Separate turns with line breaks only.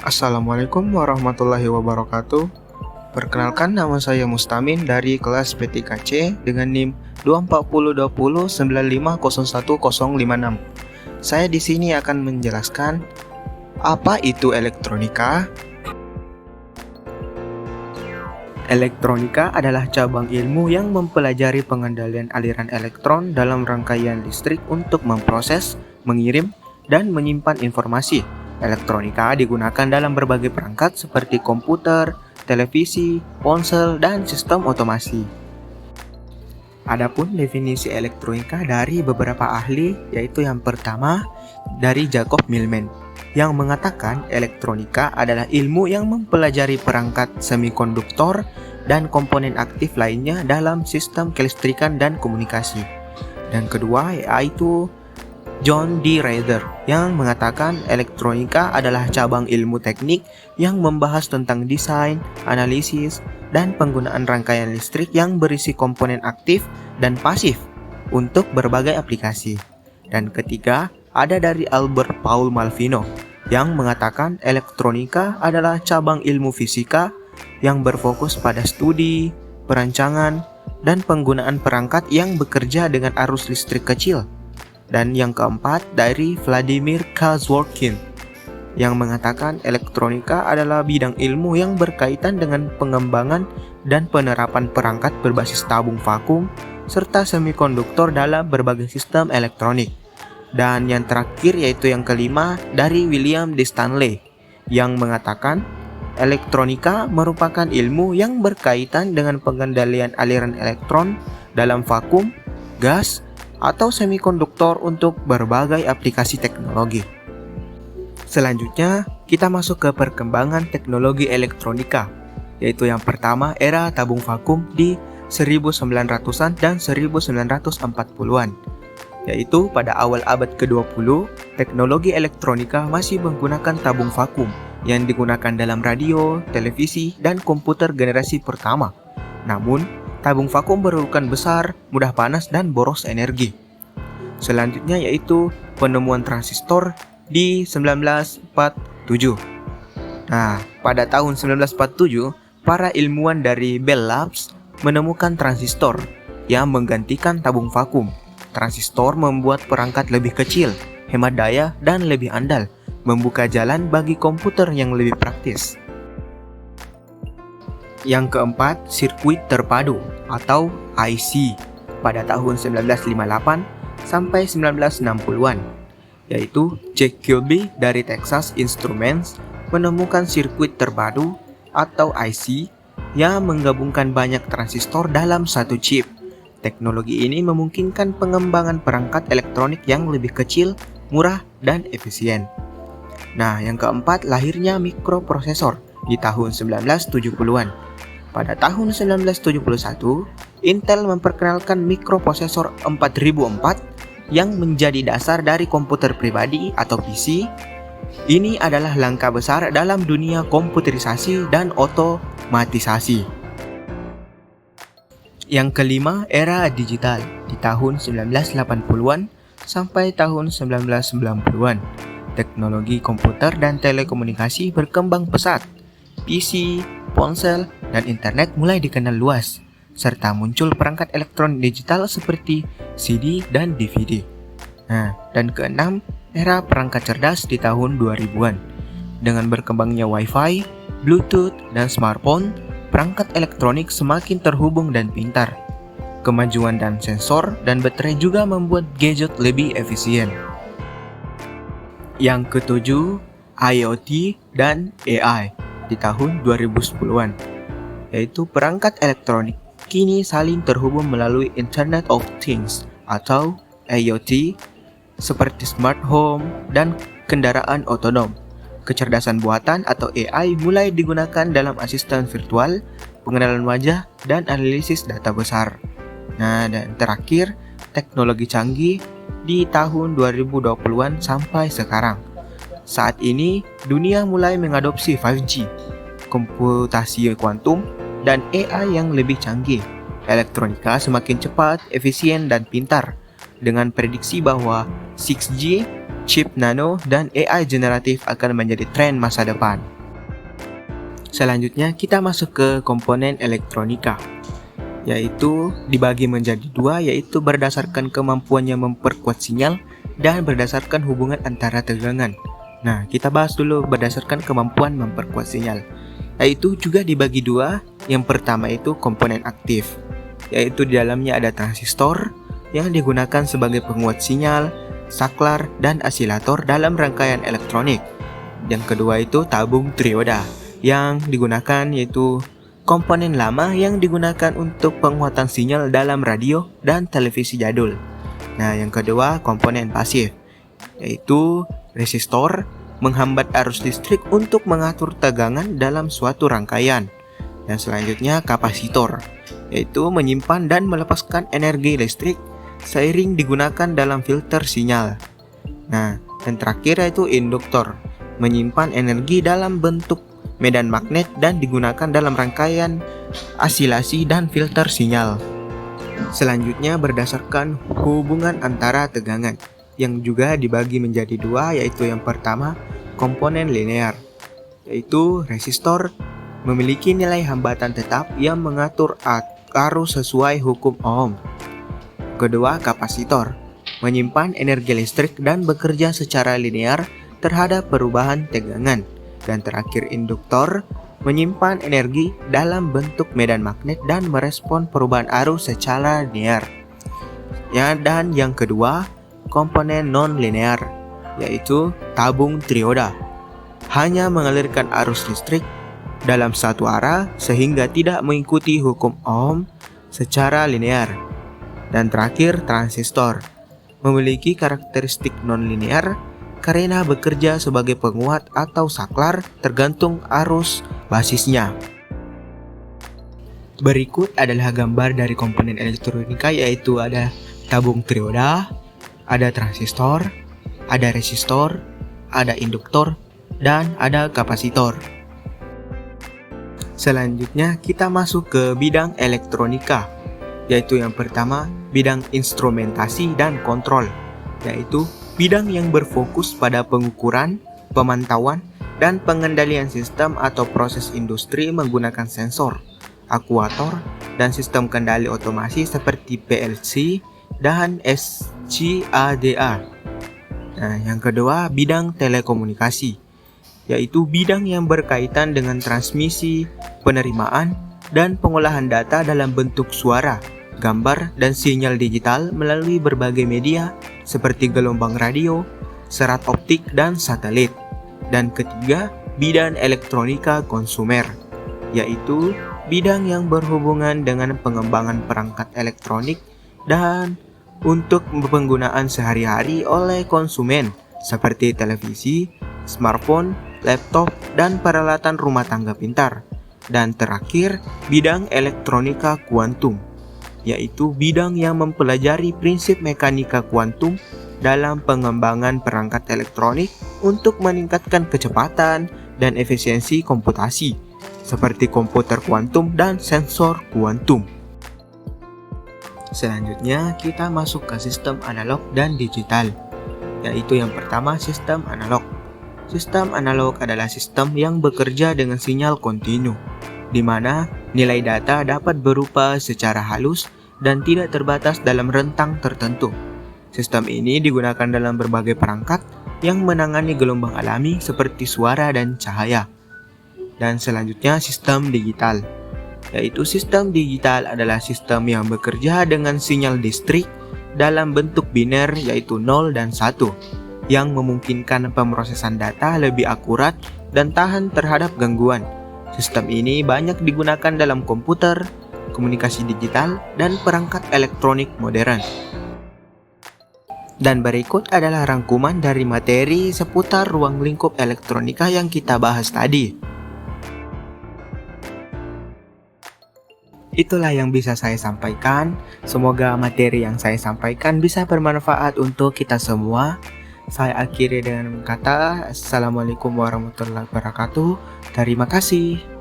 Assalamualaikum warahmatullahi wabarakatuh. Perkenalkan, nama saya Mustamin dari kelas P3C dengan NIM 2402095010056. Saya di sini akan menjelaskan apa itu elektronika. Elektronika adalah cabang ilmu yang mempelajari pengendalian aliran elektron dalam rangkaian listrik untuk memproses, mengirim, dan menyimpan informasi. Elektronika digunakan dalam berbagai perangkat seperti komputer, televisi, ponsel, dan sistem otomasi. Adapun definisi elektronika dari beberapa ahli, yaitu yang pertama dari Jacob Millman, yang mengatakan elektronika adalah ilmu yang mempelajari perangkat semikonduktor dan komponen aktif lainnya dalam sistem kelistrikan dan komunikasi. Dan kedua yaitu John D. Rader, yang mengatakan elektronika adalah cabang ilmu teknik yang membahas tentang desain, analisis, dan penggunaan rangkaian listrik yang berisi komponen aktif dan pasif untuk berbagai aplikasi. Dan ketiga, ada dari Albert Paul Malvino, yang mengatakan elektronika adalah cabang ilmu fisika yang berfokus pada studi, perancangan, dan penggunaan perangkat yang bekerja dengan arus listrik kecil. Dan yang keempat dari Vladimir K. Zworykin, yang mengatakan elektronika adalah bidang ilmu yang berkaitan dengan pengembangan dan penerapan perangkat berbasis tabung vakum serta semikonduktor dalam berbagai sistem elektronik. Dan yang terakhir yaitu yang kelima dari William D. Stanley, yang mengatakan elektronika merupakan ilmu yang berkaitan dengan pengendalian aliran elektron dalam vakum, gas, atau semikonduktor untuk berbagai aplikasi teknologi. Selanjutnya, kita masuk ke perkembangan teknologi elektronika, yaitu yang pertama era tabung vakum di 1900-an dan 1940-an. Yaitu pada awal abad ke-20, teknologi elektronika masih menggunakan tabung vakum yang digunakan dalam radio, televisi, dan komputer generasi pertama. Namun, tabung vakum berukuran besar, mudah panas, dan boros energi. Selanjutnya yaitu penemuan transistor di 1947. Nah, pada tahun 1947, para ilmuwan dari Bell Labs menemukan transistor yang menggantikan tabung vakum. Transistor membuat perangkat lebih kecil, hemat daya, dan lebih andal, membuka jalan bagi komputer yang lebih praktis. Yang keempat, sirkuit terpadu atau IC pada tahun 1958 sampai 1960-an, yaitu Jack Kilby dari Texas Instruments menemukan sirkuit terpadu atau IC yang menggabungkan banyak transistor dalam satu chip. Teknologi ini memungkinkan pengembangan perangkat elektronik yang lebih kecil, murah, dan efisien. Nah, yang keempat, lahirnya mikroprosesor di tahun 1970-an. Pada tahun 1971, Intel memperkenalkan mikroprosesor 4004 yang menjadi dasar dari komputer pribadi atau PC. Ini adalah langkah besar dalam dunia komputerisasi dan otomatisasi. Yang kelima, era digital di tahun 1980-an sampai tahun 1990-an. Teknologi komputer dan telekomunikasi berkembang pesat. PC, ponsel, dan internet mulai dikenal luas, serta muncul perangkat elektronik digital seperti CD dan DVD. Nah, dan keenam, era perangkat cerdas di tahun 2000-an. Dengan berkembangnya Wi-Fi, Bluetooth, dan smartphone, perangkat elektronik semakin terhubung dan pintar. Kemajuan dan sensor dan baterai juga membuat gadget lebih efisien. Yang ketujuh, IoT dan AI di tahun 2010-an, yaitu perangkat elektronik kini saling terhubung melalui Internet of Things atau IoT seperti smart home dan kendaraan otonom. Kecerdasan buatan atau AI mulai digunakan dalam asisten virtual, pengenalan wajah, dan analisis data besar. Nah, dan terakhir, teknologi canggih di tahun 2020-an sampai sekarang. Saat ini, dunia mulai mengadopsi 5G, komputasi kuantum, dan AI yang lebih canggih. Elektronika semakin cepat, efisien, dan pintar, dengan prediksi bahwa 6G, chip nano, dan AI generatif akan menjadi tren masa depan. Selanjutnya kita masuk ke komponen elektronika, yaitu dibagi menjadi dua, yaitu berdasarkan kemampuannya memperkuat sinyal dan berdasarkan hubungan antara tegangan. Nah, kita bahas dulu berdasarkan kemampuan memperkuat sinyal, yaitu juga dibagi dua. Yang pertama itu komponen aktif, yaitu di dalamnya ada transistor yang digunakan sebagai penguat sinyal, saklar, dan asilator dalam rangkaian elektronik. Yang kedua itu tabung trioda, yang digunakan yaitu komponen lama yang digunakan untuk penguatan sinyal dalam radio dan televisi jadul. Nah, yang kedua komponen pasif, yaitu resistor, menghambat arus listrik untuk mengatur tegangan dalam suatu rangkaian. Dan selanjutnya kapasitor, yaitu menyimpan dan melepaskan energi listrik seiring digunakan dalam filter sinyal. Nah, dan terakhir yaitu induktor, menyimpan energi dalam bentuk medan magnet dan digunakan dalam rangkaian asilasi dan filter sinyal. Selanjutnya berdasarkan hubungan antara tegangan, yang juga dibagi menjadi dua, yaitu yang pertama komponen linear, yaitu resistor memiliki nilai hambatan tetap yang mengatur arus sesuai hukum Ohm. Kedua, kapasitor menyimpan energi listrik dan bekerja secara linear terhadap perubahan tegangan. Dan terakhir, induktor menyimpan energi dalam bentuk medan magnet dan merespon perubahan arus secara linear. Ya, dan yang kedua, komponen non-linear, yaitu tabung trioda, hanya mengalirkan arus listrik dalam satu arah sehingga tidak mengikuti hukum Ohm secara linear. Dan terakhir, transistor memiliki karakteristik non-linear karena bekerja sebagai penguat atau saklar tergantung arus basisnya. Berikut adalah gambar dari komponen elektronika, yaitu ada tabung trioda, ada transistor, ada resistor, ada induktor, dan ada kapasitor. Selanjutnya kita masuk ke bidang elektronika, yaitu yang pertama bidang instrumentasi dan kontrol, yaitu bidang yang berfokus pada pengukuran, pemantauan, dan pengendalian sistem atau proses industri menggunakan sensor, aktuator, dan sistem kendali otomasi seperti PLC dan SCADA. Nah, yang kedua bidang telekomunikasi, yaitu bidang yang berkaitan dengan transmisi, penerimaan, dan pengolahan data dalam bentuk suara, gambar, dan sinyal digital melalui berbagai media seperti gelombang radio, serat optik, dan satelit. Dan ketiga, bidang elektronika konsumer, yaitu bidang yang berhubungan dengan pengembangan perangkat elektronik dan untuk penggunaan sehari-hari oleh konsumen seperti televisi, smartphone, laptop, dan peralatan rumah tangga pintar. Dan terakhir, bidang elektronika kuantum, yaitu bidang yang mempelajari prinsip mekanika kuantum dalam pengembangan perangkat elektronik untuk meningkatkan kecepatan dan efisiensi komputasi, seperti komputer kuantum dan sensor kuantum. Selanjutnya kita masuk ke sistem analog dan digital, yaitu yang pertama sistem analog. Sistem analog adalah sistem yang bekerja dengan sinyal kontinu, di mana nilai data dapat berupa secara halus dan tidak terbatas dalam rentang tertentu. Sistem ini digunakan dalam berbagai perangkat yang menangani gelombang alami seperti suara dan cahaya. Dan selanjutnya sistem digital, yaitu sistem digital adalah sistem yang bekerja dengan sinyal distrik dalam bentuk biner, yaitu 0 dan 1, yang memungkinkan pemrosesan data lebih akurat dan tahan terhadap gangguan. Sistem ini banyak digunakan dalam komputer, komunikasi digital, dan perangkat elektronik modern. Dan berikut adalah rangkuman dari materi seputar ruang lingkup elektronika yang kita bahas tadi. Itulah yang bisa saya sampaikan. Semoga materi yang saya sampaikan bisa bermanfaat untuk kita semua. Saya akhiri dengan kata Assalamualaikum warahmatullahi wabarakatuh. Terima kasih.